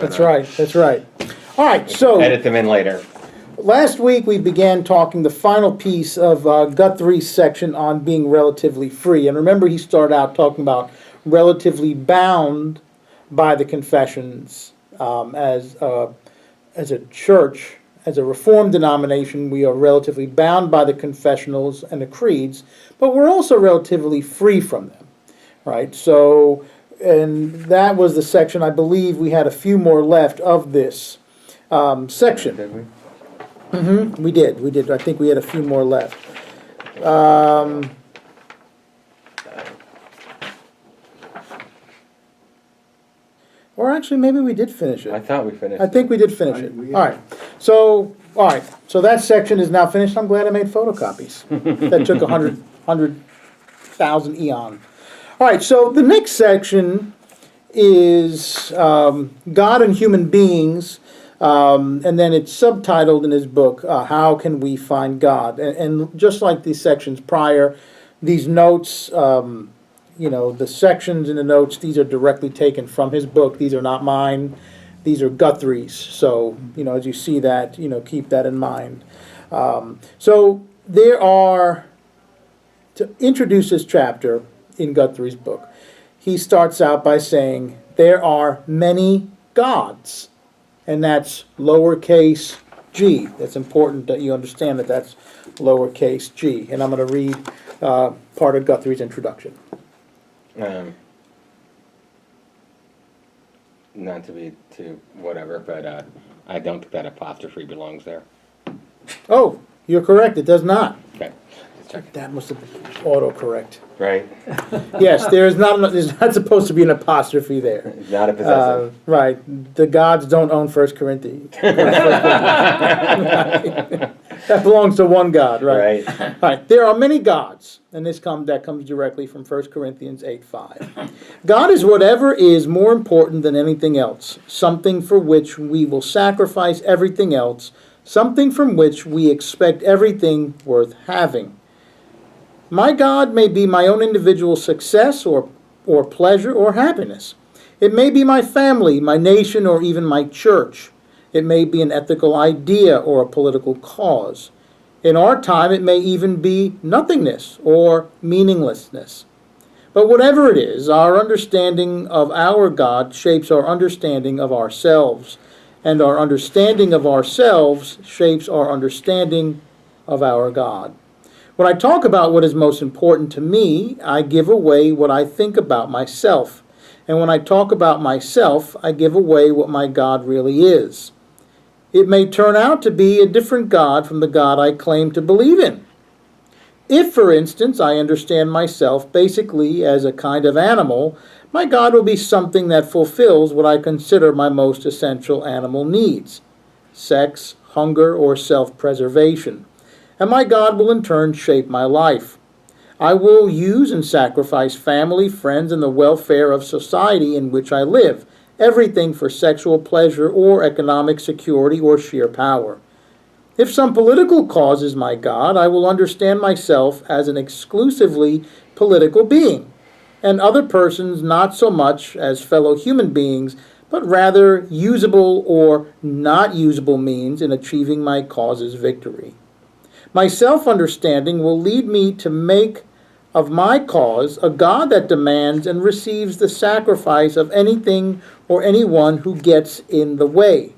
That's right. That's right. All right, so Edit them in later. last week we began talking the final piece of Guthrie's section on being relatively free. And remember, he started out talking about relatively bound by the confessions as a church, as a Reformed denomination. We are relatively bound by the confessionals and the creeds, but we're also relatively free from them, right? So, and that was the section. I believe we had a few more left of this section. Did we? We did. I think we had a few more left. Or actually, maybe we did finish it. I thought we finished. I think we did finish it. All right. So that section is now finished. I'm glad I made photocopies. That took 100,000 eon. All right. So the next section is God and human beings. And then it's subtitled in his book, How Can We Find God? And just like these sections prior, these notes, the sections in the notes, these are directly taken from his book. These are not mine. These are Guthrie's. So, as you see that, keep that in mind. So there are, to introduce this chapter in Guthrie's book, he starts out by saying, there are many gods. And that's lowercase g. That's important that you understand that that's lowercase g. And I'm going to read part of Guthrie's introduction. Not to be too whatever, but I don't think that apostrophe belongs there. Oh, you're correct. It does not. Okay, just checking. That must have been autocorrect. Right? Yes, there's not supposed to be an apostrophe there. Not a possessive. Right. The gods don't own 1 Corinthians. That belongs to one God, right? Right. All right. There are many gods, and that comes directly from 1 Corinthians 8:5. God is whatever is more important than anything else, something for which we will sacrifice everything else, something from which we expect everything worth having. My God may be my own individual success or pleasure or happiness. It may be my family, my nation, or even my church. It may be an ethical idea or a political cause. In our time, it may even be nothingness or meaninglessness. But whatever it is, our understanding of our God shapes our understanding of ourselves, and our understanding of ourselves shapes our understanding of our God. When I talk about what is most important to me, I give away what I think about myself. And when I talk about myself, I give away what my God really is. It may turn out to be a different God from the God I claim to believe in. If, for instance, I understand myself basically as a kind of animal, my God will be something that fulfills what I consider my most essential animal needs: sex, hunger, or self-preservation. And my God will in turn shape my life. I will use and sacrifice family, friends, and the welfare of society in which I live, everything for sexual pleasure or economic security or sheer power. If some political cause is my God, I will understand myself as an exclusively political being, and other persons not so much as fellow human beings, but rather usable or not usable means in achieving my cause's victory. My self-understanding will lead me to make of my cause a God that demands and receives the sacrifice of anything or anyone who gets in the way.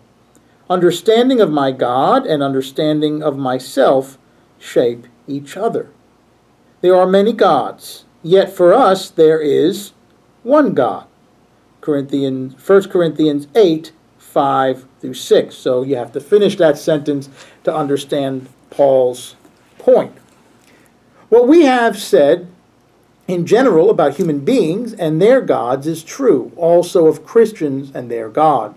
Understanding of my God and understanding of myself shape each other. There are many gods, yet for us there is one God. 1 Corinthians 8, 5 through 6. So you have to finish that sentence to understand Paul's point. What we have said in general about human beings and their gods is true, also of Christians and their God.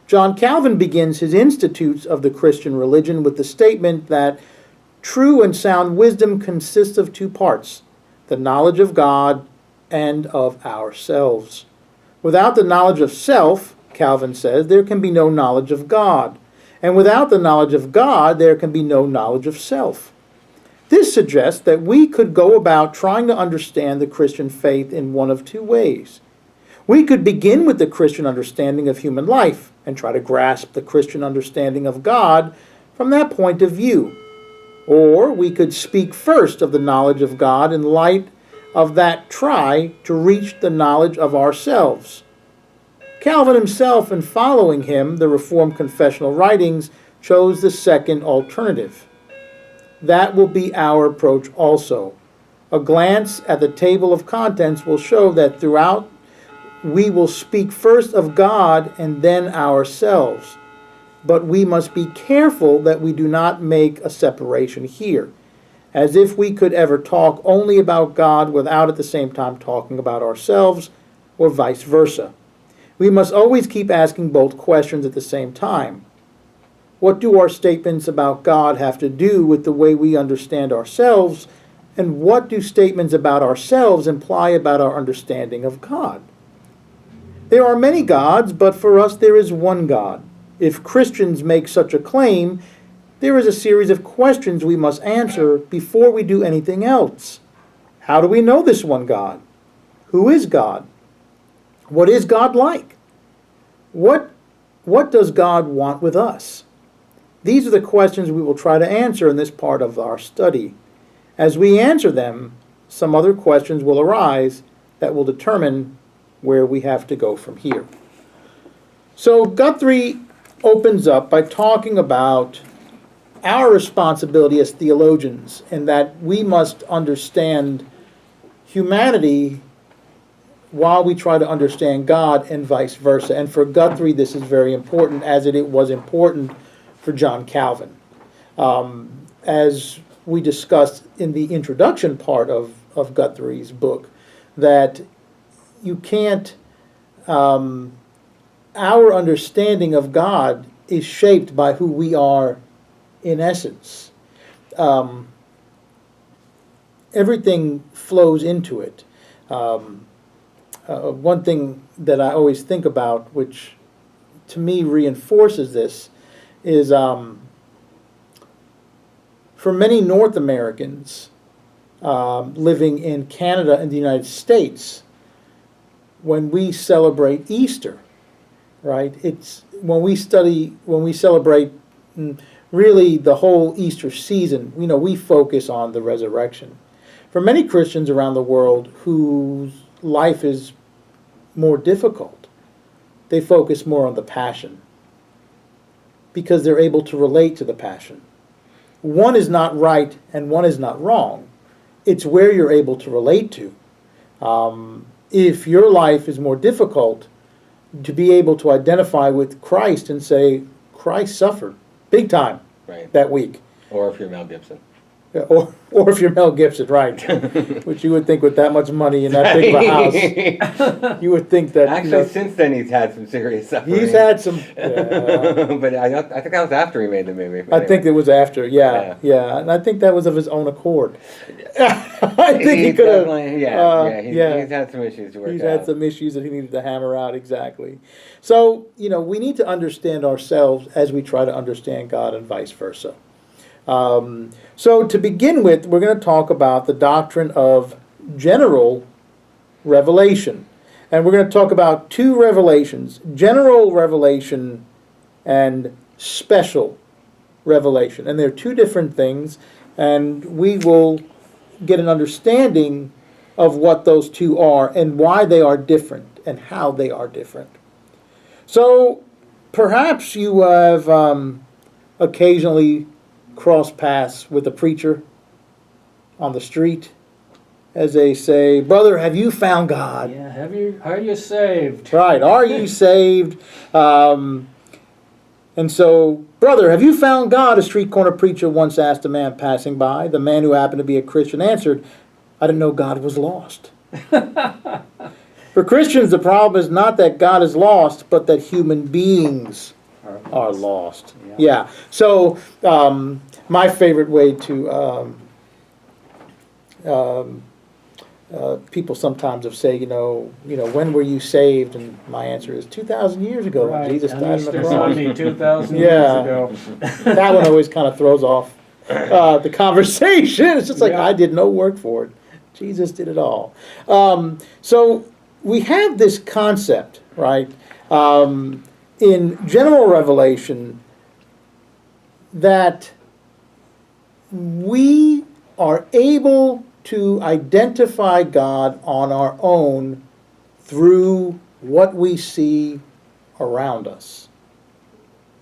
John Calvin begins his Institutes of the Christian Religion with the statement that true and sound wisdom consists of two parts: the knowledge of God and of ourselves. Without the knowledge of self, Calvin says, there can be no knowledge of God. And without the knowledge of God, there can be no knowledge of self. This suggests that we could go about trying to understand the Christian faith in one of two ways. We could begin with the Christian understanding of human life, and try to grasp the Christian understanding of God from that point of view. Or we could speak first of the knowledge of God in light of that try to reach the knowledge of ourselves. Calvin himself, in following him, the Reformed confessional writings, chose the second alternative. That will be our approach also. A glance at the table of contents will show that throughout we will speak first of God and then ourselves. But we must be careful that we do not make a separation here, as if we could ever talk only about God without at the same time talking about ourselves, or vice versa. We must always keep asking both questions at the same time. What do our statements about God have to do with the way we understand ourselves, and what do statements about ourselves imply about our understanding of God? There are many gods, but for us there is one God. If Christians make such a claim, there is a series of questions we must answer before we do anything else. How do we know this one God? Who is God? What is God like? What does God want with us? These are the questions we will try to answer in this part of our study. As we answer them, some other questions will arise that will determine where we have to go from here. So Guthrie opens up by talking about our responsibility as theologians, and that we must understand humanity while we try to understand God, and vice versa. And for Guthrie, this is very important, as it was important for John Calvin. As we discussed in the introduction part of Guthrie's book, that you can't, our understanding of God is shaped by who we are in essence. Everything flows into it. One thing that I always think about, which to me reinforces this, is for many North Americans living in Canada and the United States, when we celebrate Easter, right? It's when we celebrate really the whole Easter season, we focus on the resurrection. For many Christians around the world whose life is more difficult, they focus more on the passion because they're able to relate to the passion. One is not right and one is not wrong. It's where you're able to relate to. If your life is more difficult, to be able to identify with Christ and say, Christ suffered big time that week. Or if you're Mel Gibson. Yeah, or if you're Mel Gibson, right? Which you would think with that much money in that big of a house, you would think that. Actually, since then he's had some serious suffering. He's had some. But I think that was after he made the movie. Anyway. I think it was after, yeah, and I think that was of his own accord. I think he could have. He's had some issues to work out. He's had some issues that he needed to hammer out, exactly. So, we need to understand ourselves as we try to understand God, and vice versa. So to begin with, we're going to talk about the doctrine of general revelation. And we're going to talk about two revelations: general revelation and special revelation. And they're two different things, and we will get an understanding of what those two are and why they are different and how they are different. So perhaps you have occasionally cross paths with a preacher on the street as they say, "Brother, have you found God?" Yeah, are you saved? Right, are you saved? And so, "Brother, have you found God?" a street corner preacher once asked a man passing by. The man, who happened to be a Christian, answered, "I didn't know God was lost." For Christians, the problem is not that God is lost, but that human beings are lost. Yeah. So my favorite way to people sometimes have say, when were you saved? And my answer is 2,000 years ago. Right. Jesus died on the cross. Sunday, 2,000 years ago. That one always kind of throws off the conversation. It's just like, I did no work for it. Jesus did it all. So we have this concept, right? in general revelation that we are able to identify God on our own through what we see around us.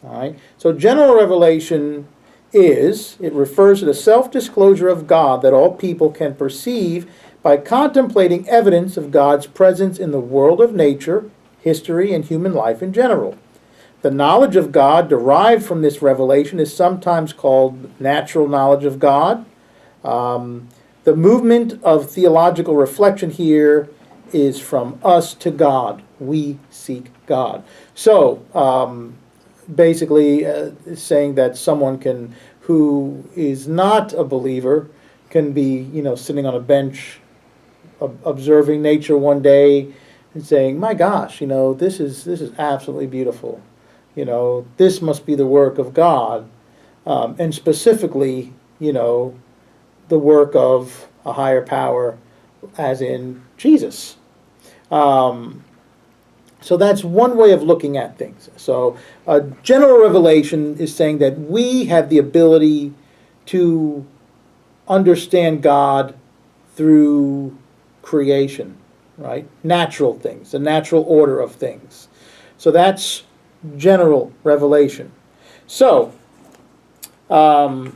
All right? So general revelation it refers to the self-disclosure of God that all people can perceive by contemplating evidence of God's presence in the world of nature, history, and human life in general. The knowledge of God derived from this revelation is sometimes called natural knowledge of God. The movement of theological reflection here is from us to God. We seek God. So, basically, saying that someone who is not a believer can be, sitting on a bench observing nature one day and saying, "My gosh, this is absolutely beautiful. This must be the work of God," and specifically, the work of a higher power, as in Jesus. So that's one way of looking at things. So general revelation is saying that we have the ability to understand God through creation, right? Natural things, the natural order of things. So that's general revelation. So, the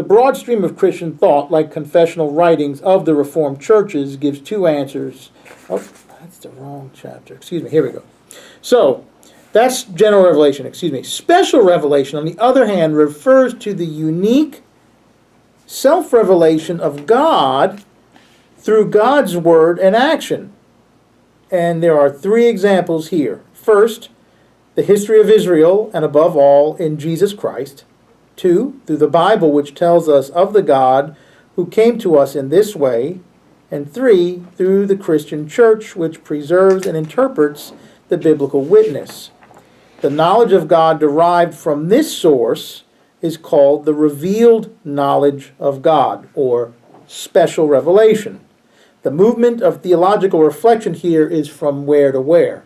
broad stream of Christian thought, like confessional writings of the Reformed churches, gives two answers. Oh, that's the wrong chapter. Excuse me. Here we go. So, that's general revelation. Excuse me. Special revelation, on the other hand, refers to the unique self-revelation of God through God's word and action. And there are three examples here. First, the history of Israel, and above all, in Jesus Christ. 2, through the Bible, which tells us of the God who came to us in this way. And 3, through the Christian church, which preserves and interprets the biblical witness. The knowledge of God derived from this source is called the revealed knowledge of God, or special revelation. The movement of theological reflection here is from where to where?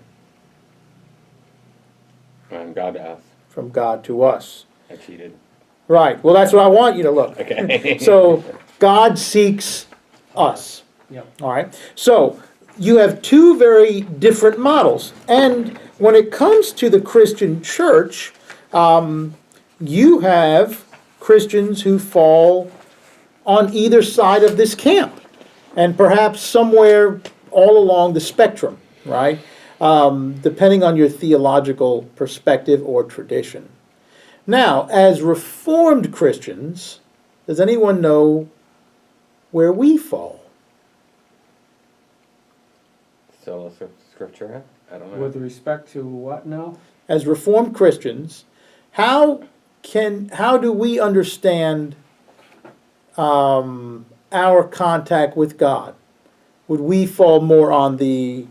From God to us. From God to us. I cheated. Right. Well, that's what I want you to look. Okay. So, God seeks us. Yep. All right. So, you have two very different models. And when it comes to the Christian church, you have Christians who fall on either side of this camp, and perhaps somewhere all along the spectrum, right? Depending on your theological perspective or tradition. Now, as Reformed Christians, does anyone know where we fall? Sola Scriptura? I don't know. With respect to what now? As Reformed Christians, how do we understand our contact with God? Would we fall more on the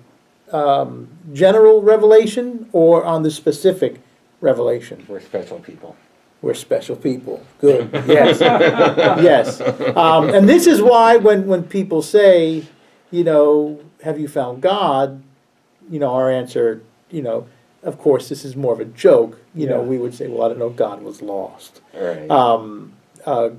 general revelation or on the specific revelation? We're special people. We're special people. Good. Yes. Yes. And this is why when people say, have you found God? Our answer, of course, this is more of a joke. We would say, well, I don't know, God was lost. Right.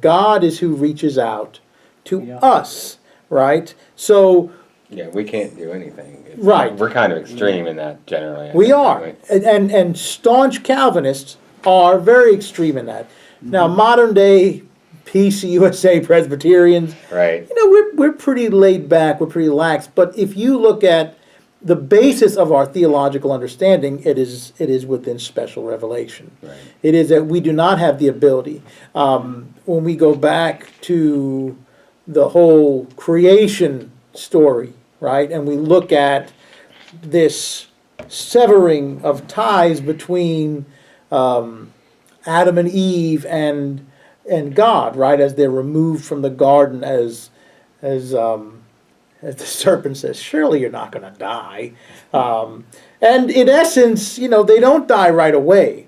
God is who reaches out to Yeah. us, right? So Yeah, we can't do anything. Right. We're kind of extreme in that generally. I we think, are, aren't we? and staunch Calvinists are very extreme in that. Now, modern day PCUSA Presbyterians, Right. we're pretty laid back, we're pretty lax. But if you look at the basis of our theological understanding, it is within special revelation. Right. It is that we do not have the ability. When we go back to the whole creation story, right, and we look at this severing of ties between Adam and Eve and God, right, as they're removed from the garden, as the serpent says, surely you're not going to die. And in essence, they don't die right away.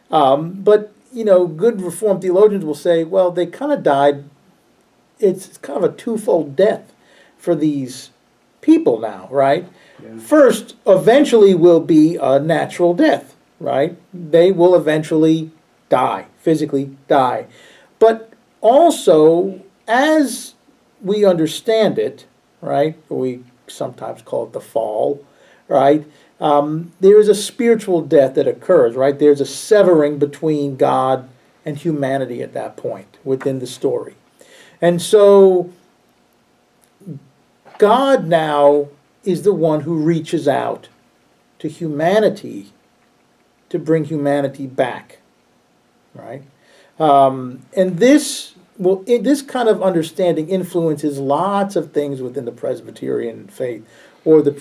But, good Reformed theologians will say, well, they kind of died. It's kind of a twofold death for these people now, right? Yeah. First, eventually will be a natural death, right? They will eventually die, physically die. But also, as we understand it, right, we sometimes call it the fall, right? There is a spiritual death that occurs, right? There's a severing between God and humanity at that point within the story. And so God now is the one who reaches out to humanity to bring humanity back, right? And this this kind of understanding influences lots of things within the Presbyterian faith, or the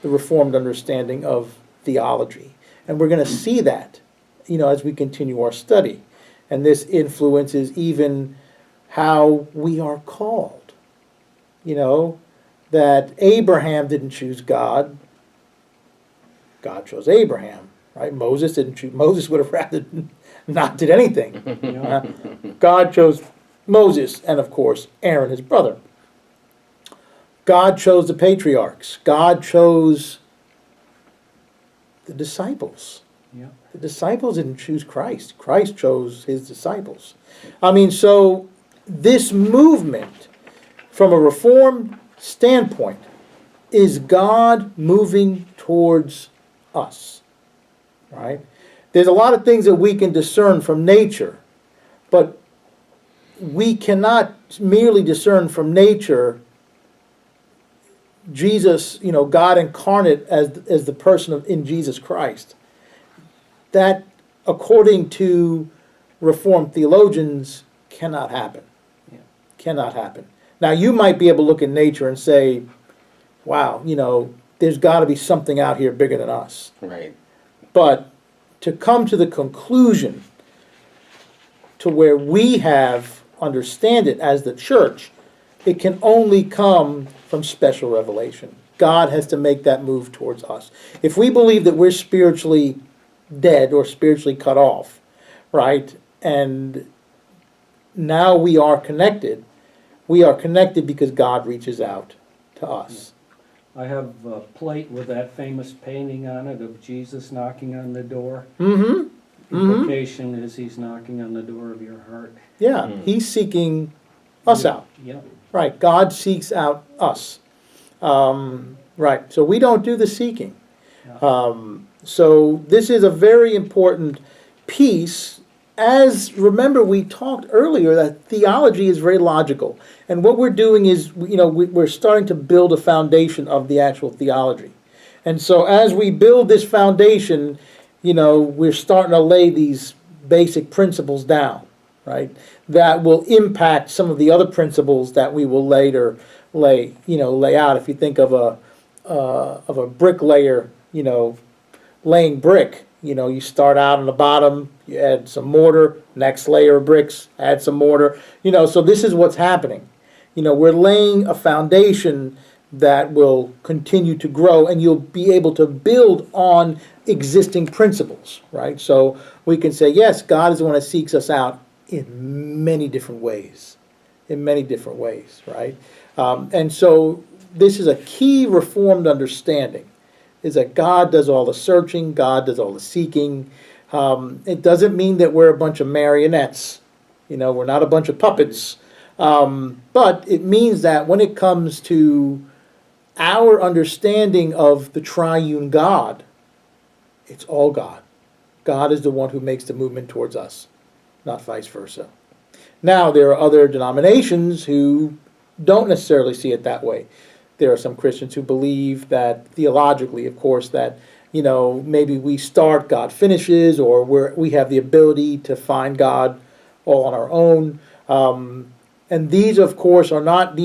Reformed understanding of theology, and we're going to see that, as we continue our study, and this influences even how we are called. That Abraham didn't choose God. God chose Abraham, right? Moses didn't choose. Moses would have rather not did anything. Yeah. God chose Moses, and of course Aaron, his brother. God chose the patriarchs. God chose the disciples. Yeah. The disciples didn't choose Christ. Christ chose his disciples. I mean, so this movement, from a Reformed standpoint, is God moving towards us, right? There's a lot of things that we can discern from nature, but we cannot merely discern from nature Jesus, God incarnate as the person in Jesus Christ. That, according to Reformed theologians, cannot happen. Yeah. Cannot happen. Now, you might be able to look at nature and say, wow, there's got to be something out here bigger than us. Right. But to come to the conclusion to where we have understand it as the church, it can only come from special revelation. God has to make that move towards us. If we believe that we're spiritually dead or spiritually cut off, right, and now we are connected because God reaches out to us. I have a plate with that famous painting on it of Jesus knocking on the door. Mm-hmm. Implication is he's knocking on the door of your heart. Yeah, he's seeking us out. Yeah. Right, God seeks out us. Right, so we don't do the seeking. So this is a very important piece. Remember, we talked earlier that theology is very logical. And what we're doing is, we're starting to build a foundation of the actual theology. And so as we build this foundation, we're starting to lay these basic principles down, right? That will impact some of the other principles that we will later lay out. If you think of a bricklayer, laying brick, you start out on the bottom, you add some mortar, next layer of bricks, add some mortar, so this is what's happening. We're laying a foundation that will continue to grow, and you'll be able to build on existing principles, right? So we can say, yes, God is the one that seeks us out in many different ways, right? And so this is a key Reformed understanding, is that God does all the searching, God does all the seeking. It doesn't mean that we're a bunch of marionettes, we're not a bunch of puppets, but it means that when it comes to our understanding of the triune God, it's all God. God is the one who makes the movement towards us, not vice versa. Now, there are other denominations who don't necessarily see it that way. There are some Christians who believe that theologically, of course, that, maybe we start, God finishes, or we have the ability to find God all on our own. And these, of course, are not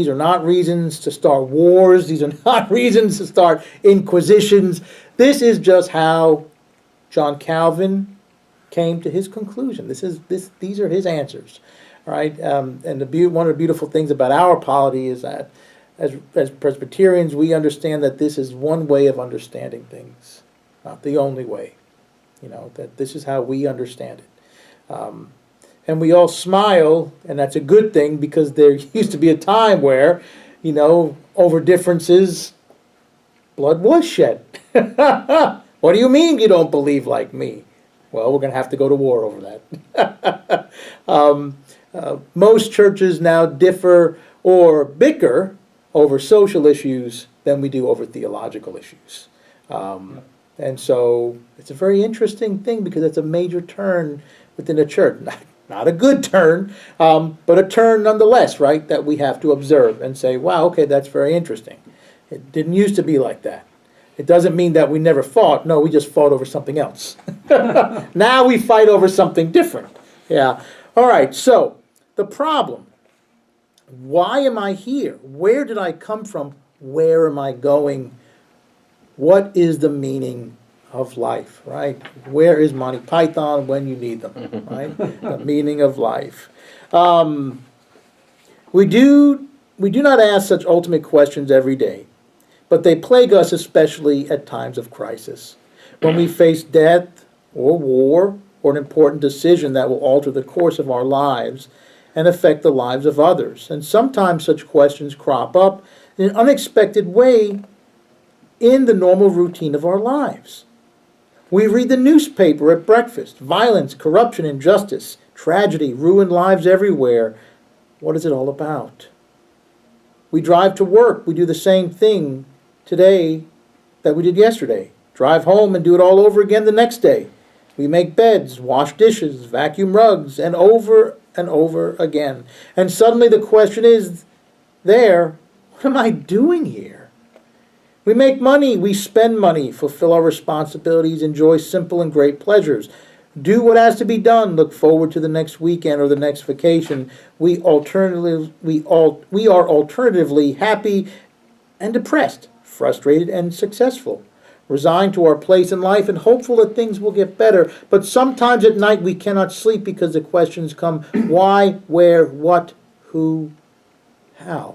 reasons to start wars. These are not reasons to start inquisitions. This is just how John Calvin came to his conclusion. These are his answers, right? And one of the beautiful things about our polity is that as Presbyterians, we understand that this is one way of understanding things, not the only way. That this is how we understand it. And we all smile, and that's a good thing, because there used to be a time where, over differences, blood was shed. What do you mean you don't believe like me? Well, we're going to have to go to war over that. Most churches now differ or bicker over social issues than we do over theological issues. And so it's a very interesting thing because it's a major turn within the church. Not a good turn, but a turn nonetheless, right, that we have to observe and say, wow, okay, that's very interesting. It didn't used to be like that. It doesn't mean that we never fought. No, we just fought over something else. Now we fight over something different. Yeah. All right, so the problem. Why am I here? Where did I come from? Where am I going? What is the meaning of life, right? Where is Monty Python when you need them, right? The meaning of life. We do not ask such ultimate questions every day, but they plague us especially at times of crisis. When we face death or war or an important decision that will alter the course of our lives and affect the lives of others. And sometimes such questions crop up in an unexpected way in the normal routine of our lives. We read the newspaper at breakfast. Violence, corruption, injustice, tragedy, ruined lives everywhere. What is it all about? We drive to work. We do the same thing today that we did yesterday. Drive home and do it all over again the next day. We make beds, wash dishes, vacuum rugs, and over again. And suddenly the question is there, what am I doing here? We make money, we spend money, fulfill our responsibilities, enjoy simple and great pleasures, do what has to be done, look forward to the next weekend or the next vacation. We are alternatively happy and depressed, frustrated and successful, resigned to our place in life and hopeful that things will get better. But sometimes at night we cannot sleep because the questions come, why, where, what, who, how?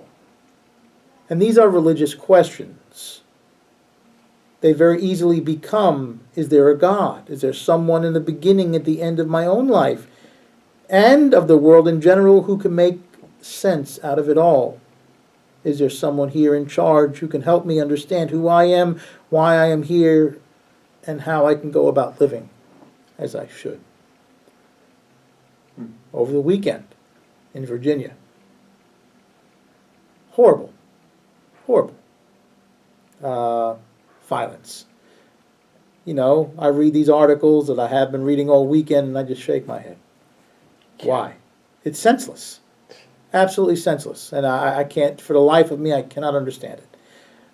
And these are religious questions. They very easily become, is there a God? Is there someone in the beginning, at the end of my own life, and of the world in general who can make sense out of it all? Is there someone here in charge who can help me understand who I am, why I am here, and how I can go about living as I should? Over the weekend in Virginia. Horrible. Violence. I read these articles that I have been reading all weekend and I just shake my head. Why? It's senseless. Absolutely senseless. And I can't, for the life of me, I cannot understand it.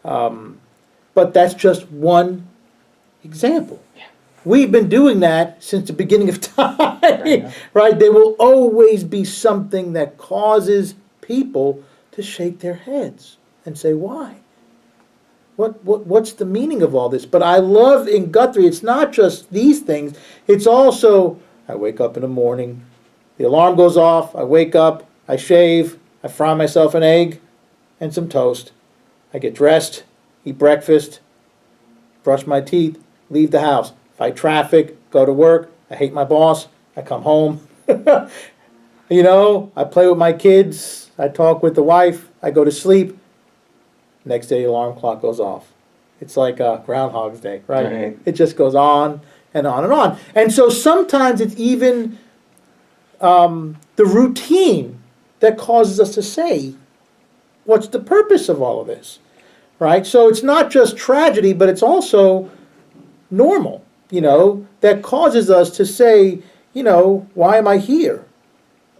But that's just one example. Yeah. We've been doing that since the beginning of time, right? There will always be something that causes people to shake their heads and say, why? What's the meaning of all this? But I love in Guthrie, it's not just these things, it's also, I wake up in the morning, the alarm goes off, I wake up, I shave, I fry myself an egg and some toast. I get dressed, eat breakfast, brush my teeth, leave the house, fight traffic, go to work, I hate my boss, I come home. I play with my kids, I talk with the wife, I go to sleep. Next day, the alarm clock goes off. It's like Groundhog's Day, right? It just goes on and on and on. And so sometimes it's even the routine that causes us to say, what's the purpose of all of this, right? So it's not just tragedy, but it's also normal, that causes us to say, why am I here?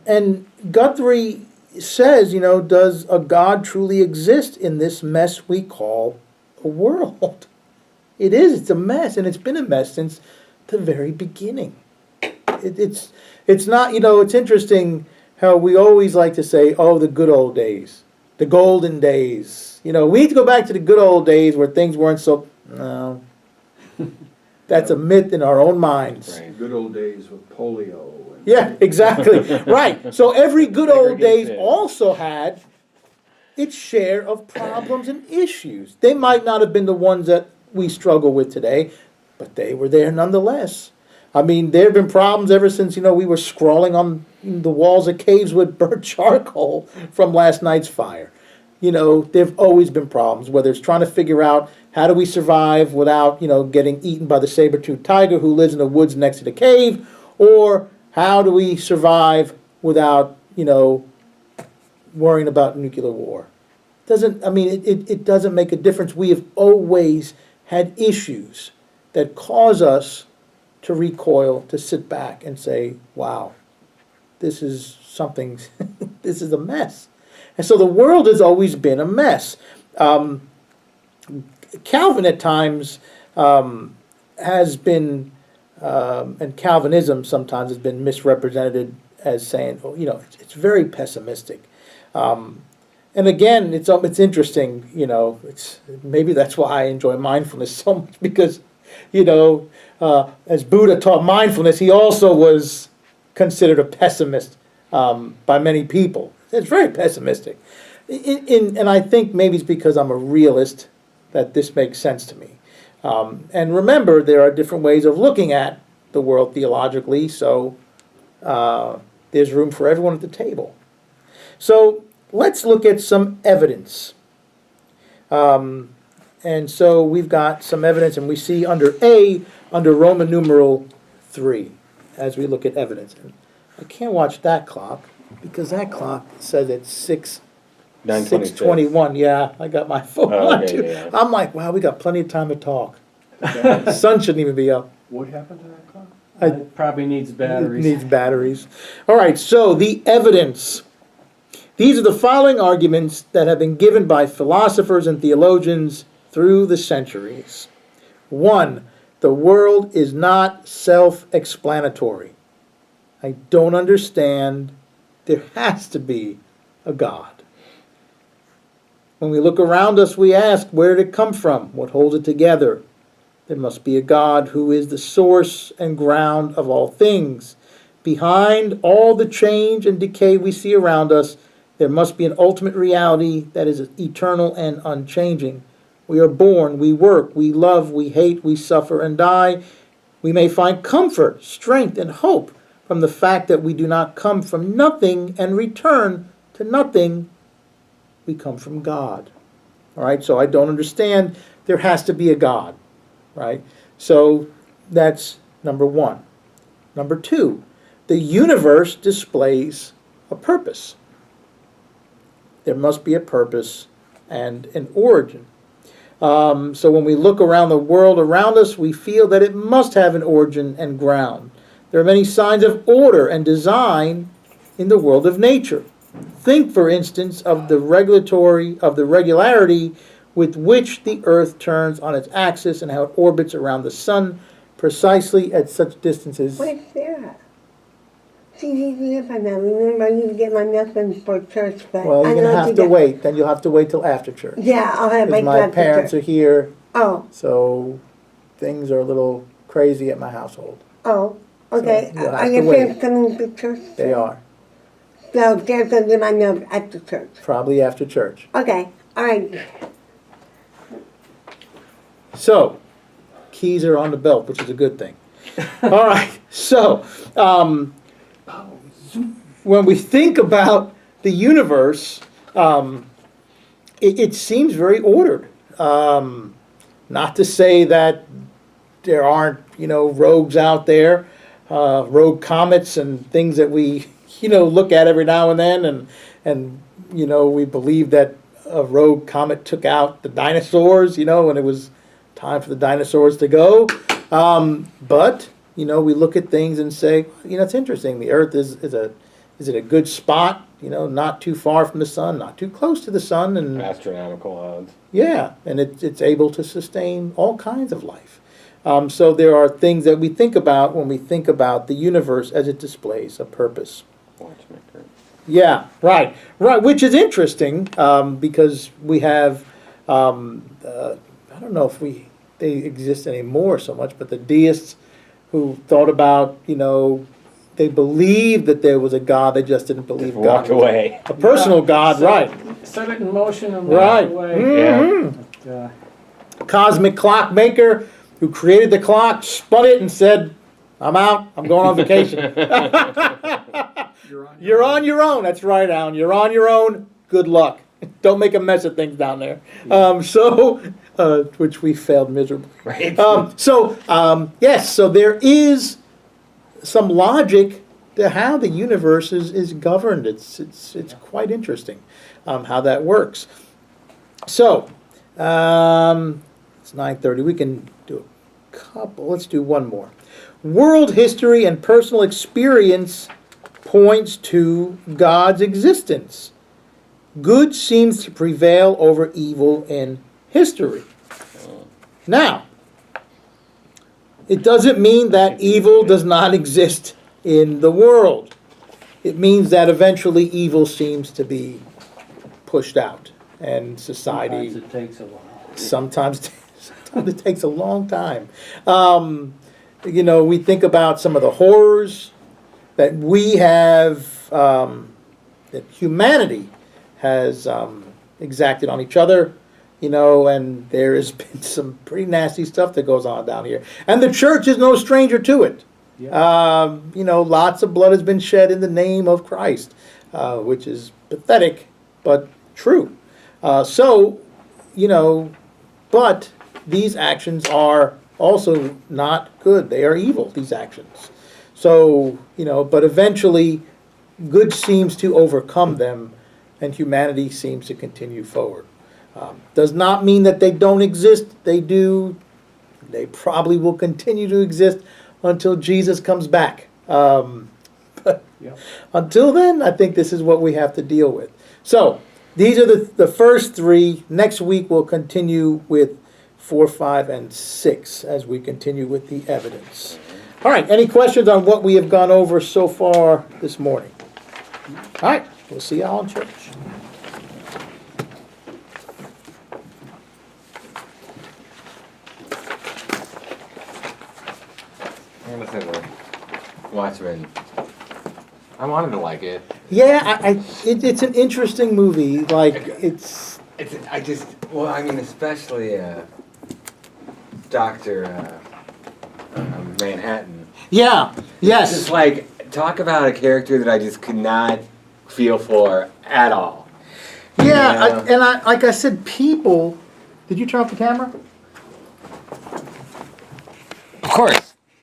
And Guthrie says, does a God truly exist in this mess we call a world? It is. It's a mess, and it's been a mess since the very beginning. It's not, it's interesting how we always like to say, oh, the good old days, the golden days. We need to go back to the good old days where things weren't so, no. That's a myth in our own minds. Right. Good old days with polio. Yeah, exactly. Right. So every good old days also had its share of problems and issues. They might not have been the ones that we struggle with today, but they were there nonetheless. I mean, there have been problems ever since, we were scrawling on the walls of caves with burnt charcoal from last night's fire. there've always been problems, whether it's trying to figure out how do we survive without, getting eaten by the saber-toothed tiger who lives in the woods next to the cave, or how do we survive without, worrying about nuclear war. It doesn't make a difference. We have always had issues that cause us to recoil, to sit back and say, wow, this is something, this is a mess. And so the world has always been a mess. Calvin at times has been, and Calvinism sometimes has been misrepresented as saying, it's very pessimistic. And again, it's interesting, maybe that's why I enjoy mindfulness so much, because, as Buddha taught mindfulness, he also was considered a pessimist by many people. It's very pessimistic. And I think maybe it's because I'm a realist that this makes sense to me. And remember, there are different ways of looking at the world theologically, so there's room for everyone at the table. So let's look at some evidence. And so we've got some evidence, and we see under Roman numeral 3, as we look at evidence. And I can't watch that clock, because that clock says it's 6:21. Yeah, I got my phone on too. Yeah. I'm like, wow, we got plenty of time to talk. The sun shouldn't even be up. What happened to that clock? It probably needs batteries. It needs batteries. All right, so the evidence. These are the following arguments that have been given by philosophers and theologians through the centuries. 1, the world is not self-explanatory. I don't understand. There has to be a God. When we look around us, we ask, where did it come from? What holds it together? There must be a God who is the source and ground of all things. Behind all the change and decay we see around us, there must be an ultimate reality that is eternal and unchanging. We are born, we work, we love, we hate, we suffer and die. We may find comfort, strength, and hope from the fact that we do not come from nothing and return to nothing. We come from God. All right, so I don't understand. There has to be a God, right? So that's number 1. Number 2, the universe displays a purpose. There must be a purpose and an origin. So when we look around the world around us, we feel that it must have an origin and ground. There are many signs of order and design in the world of nature. Think, for instance, of the regularity with which the Earth turns on its axis and how it orbits around the sun precisely at such distances. What's that? See, if I now remember, I need to get my medicine for church, but Well, I you're going to know have to wait. Then you'll have to wait till after church. Yeah, I'll have my Because my parents are here, Oh, so things are a little crazy at my household. okay. So you'll have Are to your wait. parents coming to church? They are. So they're going to get my milk at the church. Probably after church. Okay, all right. So, keys are on the belt, which is a good thing. All right, so when we think about the universe, it seems very ordered. Not to say that there aren't, rogues out there, rogue comets and things that we, look at every now and then, and we believe that a rogue comet took out the dinosaurs, when it was time for the dinosaurs to go. But we look at things and say, it's interesting. The Earth is it a good spot? Not too far from the sun, not too close to the sun, and Astronomical odds. yeah, and it's able to sustain all kinds of life. So there are things that we think about when we think about the universe as it displays a purpose. Watchmaker. Yeah, right, which is interesting because we have, I don't know if they exist anymore so much, but the deists who thought about, they believed that there was a God, they just didn't believe Just God. walked away. A personal God, right. Set it in motion and Right. walk away. Mhm. Yeah. Cosmic clockmaker who created the clock, spun it and said, I'm out, I'm going on vacation. You're on You're on your own. That's right, Alan. You're on your own. Good luck. Don't make a mess of things down there. Which we failed miserably. Right. Yes, so there is some logic to how the universe is governed. It's quite interesting how that works. So, it's 9:30. We can do a couple. Let's do one more. World history and personal experience points to God's existence. Good seems to prevail over evil in history. Now, it doesn't mean that evil does not exist in the world. It means that eventually evil seems to be pushed out, and society Sometimes it takes a while. sometimes it takes a long time. We think about some of the horrors that we have, that humanity has exacted on each other, and there has been some pretty nasty stuff that goes on down here. And the church is no stranger to it. Yeah. Lots of blood has been shed in the name of Christ, which is pathetic, but true. But these actions are also not good. They are evil, these actions. So, but eventually good seems to overcome them, and humanity seems to continue forward. Does not mean that they don't exist. They do. They probably will continue to exist until Jesus comes back. But Yep. until then, I think this is what we have to deal with. So, these are the first three. Next week we'll continue with 4, 5, and 6 as we continue with the evidence. All right, any questions on what we have gone over so far this morning? All right, we'll see y'all in church. I'm gonna say the Watchmen. I wanted to like it. Yeah, it's an interesting movie. Like, Especially Doctor Manhattan. yeah, yes. Just like talk about a character that I just could not feel for at all. Yeah, like I said, people. Did you turn off the camera? Of course.